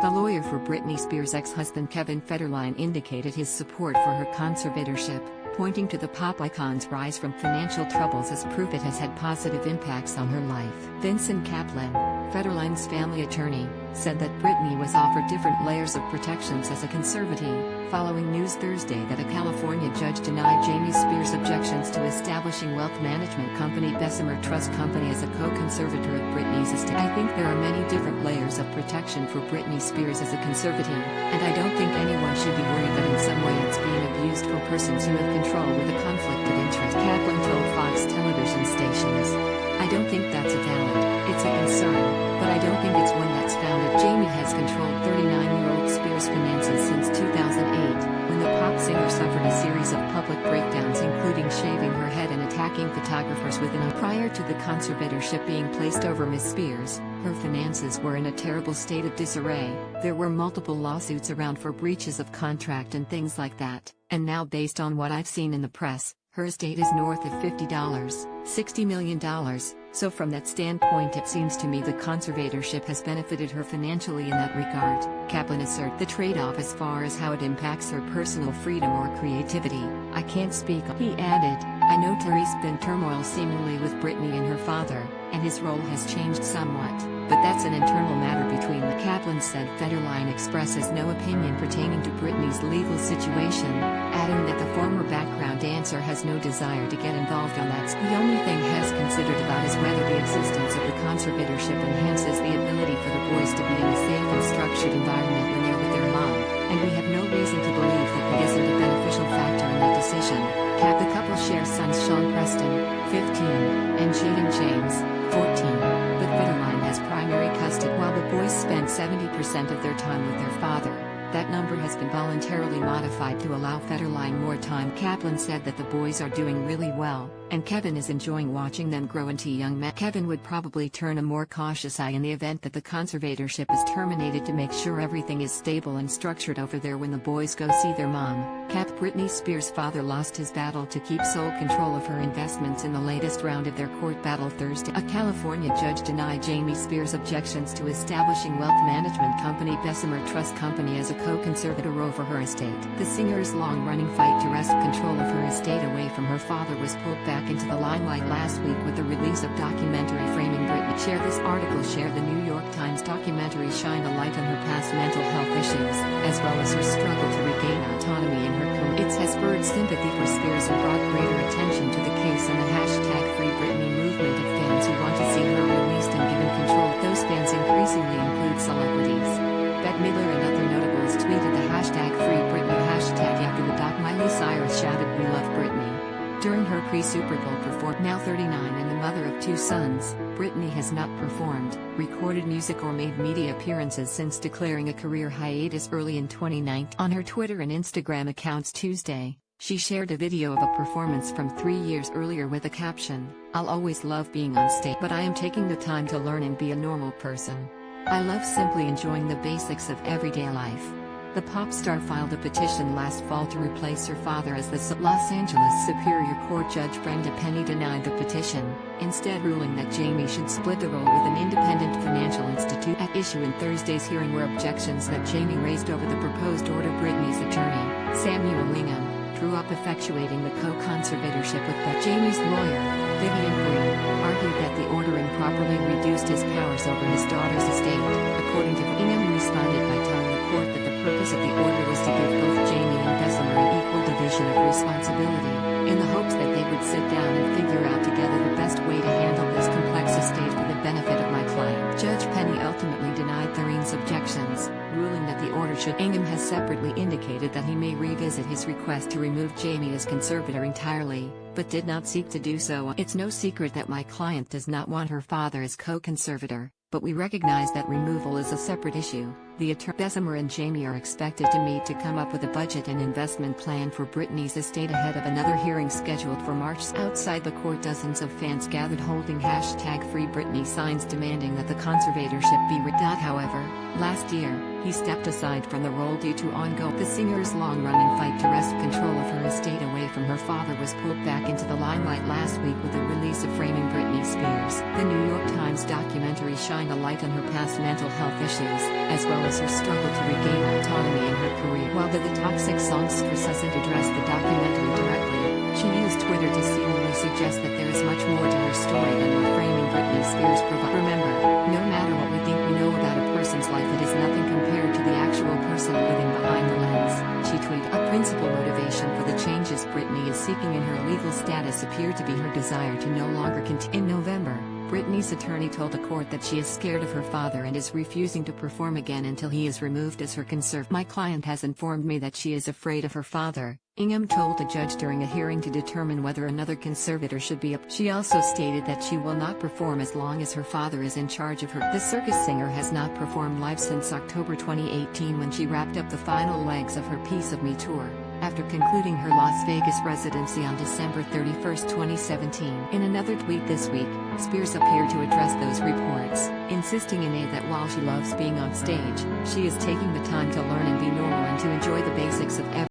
The lawyer for Britney Spears' ex-husband Kevin Federline indicated his support for her conservatorship, pointing to the pop icon's rise from financial troubles as proof it has had positive impacts on her life. them.Kaplan, Federline's family attorney, said that Britney was offered different layers of protections as a conservatee, following news Thursday.A California judge denied Jamie Spears' objections to establishing wealth management company Bessemer Trust Co as a co-conservator of Britney's estate. I think there are many different layers of protection for Britney Spears as a conservatee, and I don't think anyone should be worried that in some way it's being abused for persons who have control with a conflict of interest. Kaplan told Fox television stations, "I don't think that's a valid, it's a concern, but I don't think it's one that's founded." Jamie has controlled 39-year-old Spears' finances since 2008, when the pop singer suffered a series of public breakdowns including shaving her head and attacking photographers with an prior to the conservatorship being placed over Ms. Spears, her finances were in a terrible state of disarray. There were multiple lawsuits around for breaches of contract and things like that, and now based on what I've seen in the press, her estate is north of $60 million, so from that standpoint it seems to me the conservatorship has benefited her financially in that regard. Kaplan asserted the trade-off as far as how it impacts her personal freedom or creativity, I can't speak. He added, "I know there's been turmoil seemingly with Britney and her father, and his role has changed somewhat, but that's an internal matter between them." Kaplan said Federline expresses no opinion pertaining to Britney's legal situation, adding that the former background dancer has no desire to get involved on that. The only thing Hess considered about is whether the existence of the conservatorship enhances the ability for the boys to be in a safe and structured environment when they're with their mom, and we have no reason to believe that it isn't a beneficial factor in that decision. The couple share sons Sean Preston, 15, and Jayden James, 14, but Federline has primary custody. While the boys spend 70% of their time with their father, that number has been voluntarily modified to allow Federline more time. Kaplan said that the boys are doing really well, and Kevin is enjoying watching them grow into young men. Kevin would probably turn a more cautious eye in the event that the conservatorship is terminated to make sure everything is stable and structured over there when the boys go see their mom. Britney Spears' father lost his battle to keep sole control of her investments in the latest round of their court battle Thursday. A California judge denied Jamie Spears' objections to establishing wealth management company Bessemer Trust Co as a co-conservator over her estate. The singer's long-running fight to wrest control of her estate away from her father was pulled back into the limelight last week with the release of documentary Framing Britney. Share this article. The New York Times documentary shined a light on her past mental health issues, as well as her struggle to regain autonomy in her career. It has spurred sympathy for Spears and brought greater attention to the case and the #FreeBritney movement of fans who want to see her released and given control. Those fans increasingly include celebrities. Bette Midler and other notables tweeted the #FreeBritney hashtag after the doc. Miley Cyrus shouted "We love Britney" during her pre-Super Bowl performance. Now 39 and the mother of 2 sons, Britney has not performed, recorded music or made media appearances since declaring a career hiatus early in 2019. On her Twitter and Instagram accounts Tuesday, she shared a video of a performance from 3 years earlier with a caption, "I'll always love being on stage, but I am taking the time to learn and be a normal person. I love simply enjoying the basics of everyday life." The pop star filed a petition last fall to replace her father as the Los Angeles Superior Court Judge Brenda Penny denied the petition, instead ruling that Jamie should split the role with an independent financial institution. At issue in Thursday's hearing were objections that Jamie raised over the proposed order. Britney's attorney, Samuel Lingham, drew up effectuating the co-conservatorship with Jamie's lawyer, Vivian Green, argued that the order improperly reduced his powers over his daughter's estate. According to Lingham, responded by telling the court that the purpose of the order was to give both Jamie and Bessemer an equal division of responsibility, in the hopes that they would sit down and figure out together the best way to handle this complex estate for the benefit of my client. Judge Penny ultimately denied Thurine's objections, ruling that the order should. Ingham has separately indicated that he may revisit his request to remove Jamie as conservator entirely, but did not seek to do so. "It's no secret that my client does not want her father as co-conservator, but we recognize that removal is a separate issue." The attorney. Bessemer and Jamie are expected to meet to come up with a budget and investment plan for Britney's estate ahead of another hearing scheduled for March. Outside the court, dozens of fans gathered holding #FreeBritney signs demanding that the conservatorship be However, last year, He stepped aside from the role due to ongoing. The singer's long-running fight to wrest control of her estate away from her father was pulled back into the limelight last week with the release of Framing Britney Spears. The New York Times documentary shined a light on her past mental health issues, as well as her struggle to regain autonomy in her career. While the toxic songstress doesn't address the documentary directly, she used Twitter to seemingly suggest that there is much more to her story than what Framing Britney Spears provides. Remember, no matter what we think we know about a person's life, it is nothing compared to the actual person living behind the lens. She tweeted, "A principal motivation for the changes Britney is seeking in her legal status appear to be her desire to no longer continue." In November, Britney's attorney told the court that she is scared of her father and is refusing to perform again until he is removed as her conservator. "My client has informed me that she is afraid of her father," Ingham told a judge during a hearing to determine whether another conservator should be appointed. She also stated that she will not perform as long as her father is in charge of her. The circus singer has not performed live since October 2018, when she wrapped up the final legs of her Piece of Me tour, after concluding her Las Vegas residency on December 31, 2017. In another tweet this week, Spears appeared to address those reports, insisting in a that while she loves being on stage, she is taking the time to learn and be normal and to enjoy the basics of everything.